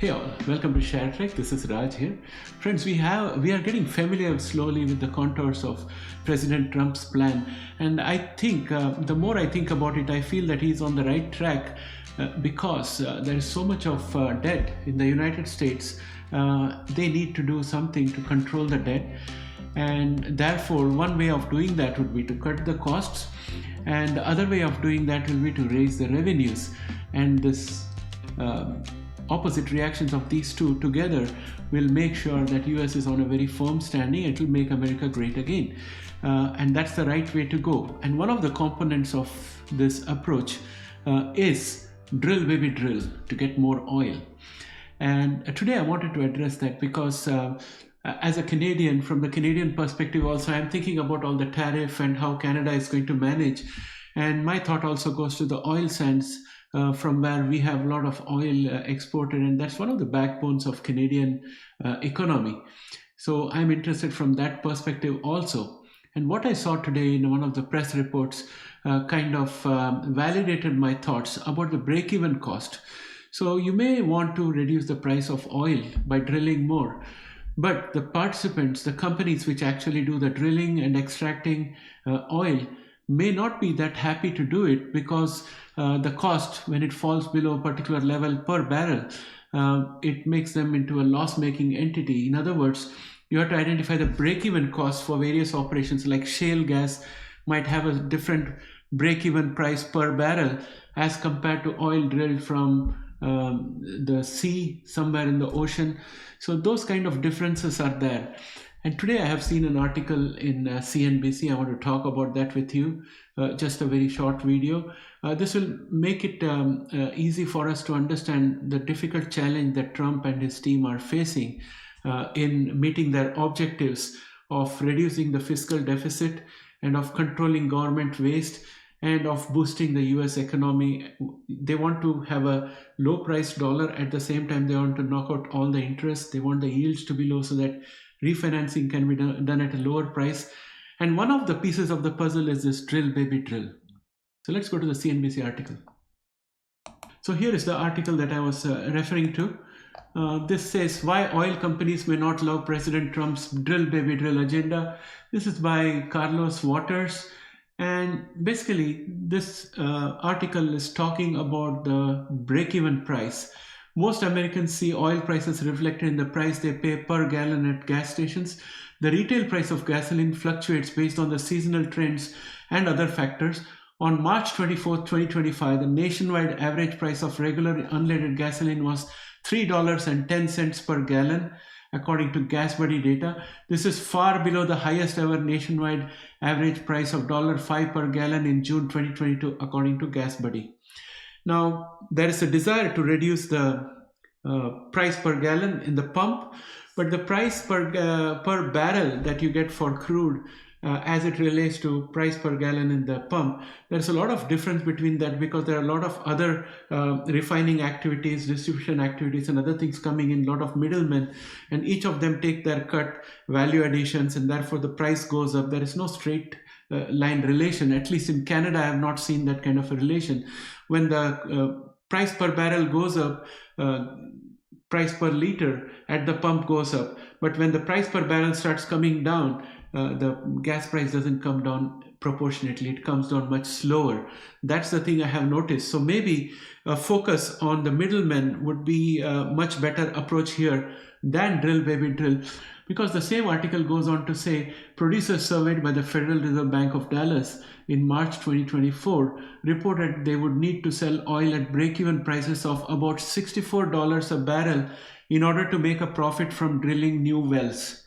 Hey all, welcome to Share Trek. This is Raj here. Friends, we are getting familiar slowly with the contours of President Trump's plan, and I think the more I think about it, I feel that he's on the right track because there is so much of debt in the United States. They need to do something to control the debt, and therefore one way of doing that would be to cut the costs, and the other way of doing that will be to raise the revenues. And this opposite reactions of these two together will make sure that US is on a very firm standing. It will make America great again, and that's the right way to go. And one of the components of this approach is drill baby drill, to get more oil. And today I wanted to address that because as a Canadian, from the Canadian perspective also, I'm thinking about all the tariff and how Canada is going to manage. And my thought also goes to the oil sands, from where we have a lot of oil exported, and that's one of the backbones of Canadian economy. So I'm interested from that perspective also. And what I saw today in one of the press reports kind of validated my thoughts about the break-even cost. So you may want to reduce the price of oil by drilling more, but the participants, the companies which actually do the drilling and extracting oil, may not be that happy to do it because the cost, when it falls below a particular level per barrel, it makes them into a loss-making entity. In other words, you have to identify the break-even cost for various operations. Like shale gas might have a different break-even price per barrel as compared to oil drilled from the sea somewhere in the ocean. So those kind of differences are there. And today I have seen an article in CNBC. I want to talk about that with you, just a very short video. This will make it easy for us to understand the difficult challenge that Trump and his team are facing in meeting their objectives of reducing the fiscal deficit and of controlling government waste and of boosting the US economy. They want to have a low price dollar. At the same time, they want to knock out all the interest. They want the yields to be low so that refinancing can be done at a lower price. And one of the pieces of the puzzle is this drill baby drill. So let's go to the CNBC article. So here is the article that I was referring to. This says why oil companies may not love President Trump's drill baby drill agenda. This is by Carlos Waters. And basically this article is talking about the break-even price. Most Americans see oil prices reflected in the price they pay per gallon at gas stations. The retail price of gasoline fluctuates based on the seasonal trends and other factors. On March 24, 2025, the nationwide average price of regular unleaded gasoline was $3.10 per gallon, according to GasBuddy data. This is far below the highest ever nationwide average price of $5 per gallon in June 2022, according to GasBuddy. Now, there is a desire to reduce the price per gallon in the pump, but the price per barrel that you get for crude as it relates to price per gallon in the pump, there's a lot of difference between that because there are a lot of other refining activities, distribution activities, and other things coming in, a lot of middlemen, and each of them take their cut, value additions, and therefore the price goes up. There is no straight line relation. At least in Canada, I have not seen that kind of a relation. When the price per barrel goes up, price per liter at the pump goes up. But when the price per barrel starts coming down, the gas price doesn't come down proportionately. It comes down much slower. That's the thing I have noticed. So maybe a focus on the middlemen would be a much better approach here than drill baby drill. Because the same article goes on to say producers surveyed by the Federal Reserve Bank of Dallas in March 2024 reported they would need to sell oil at break-even prices of about $64 a barrel in order to make a profit from drilling new wells.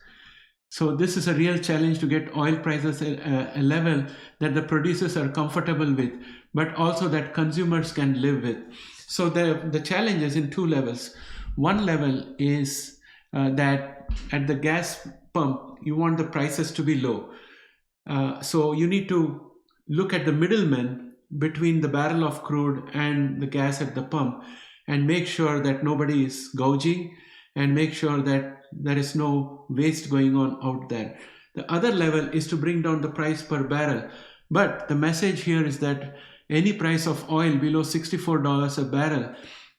So this is a real challenge to get oil prices at a level that the producers are comfortable with, but also that consumers can live with. So the challenge is in two levels. One level is that at the gas pump, you want the prices to be low. So you need to look at the middlemen between the barrel of crude and the gas at the pump and make sure that nobody is gouging and make sure that there is no waste going on out there. The other level is to bring down the price per barrel. But the message here is that any price of oil below $64 a barrel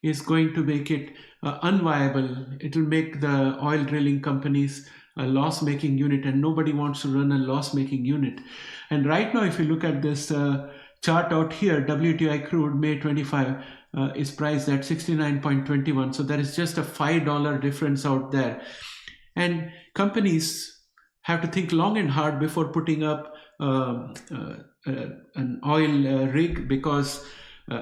is going to make it unviable. It will make the oil drilling companies a loss-making unit, and nobody wants to run a loss-making unit. And right now, if you look at this chart out here, WTI crude May 25 is priced at 69.21. So there is just a $5 difference out there. And companies have to think long and hard before putting up an oil rig, because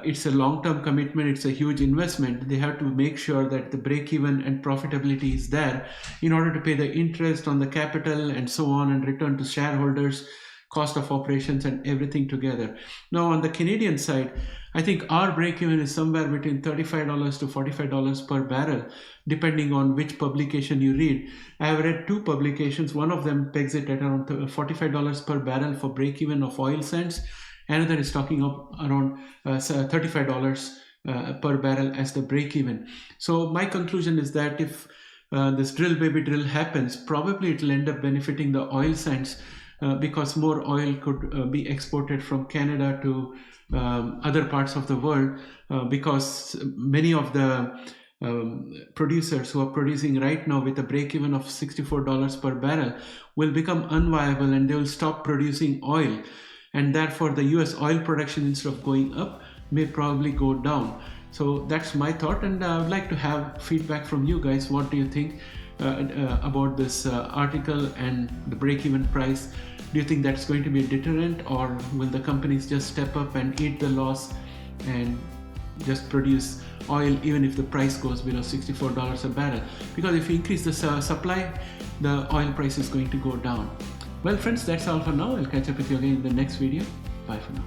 it's a long-term commitment, it's a huge investment. They have to make sure that the break-even and profitability is there in order to pay the interest on the capital and so on, and return to shareholders, cost of operations and everything together. Now on the Canadian side, I think our break-even is somewhere between $35 to $45 per barrel, depending on which publication you read. I have read two publications. One of them pegs it at around $45 per barrel for break-even of oil sands. Another is talking of around $35 per barrel as the break-even. So my conclusion is that if this drill baby drill happens, probably it will end up benefiting the oil sands because more oil could be exported from Canada to other parts of the world, because many of the producers who are producing right now with a break-even of $64 per barrel will become unviable, and they will stop producing oil. And therefore the US oil production, instead of going up, may probably go down. So that's my thought, and I would like to have feedback from you guys. What do you think about this article and the break-even price? Do you think that's going to be a deterrent, or will the companies just step up and eat the loss and just produce oil even if the price goes below $64 a barrel? Because if you increase the supply, the oil price is going to go down. Well friends, that's all for now. I'll catch up with you again in the next video. Bye for now.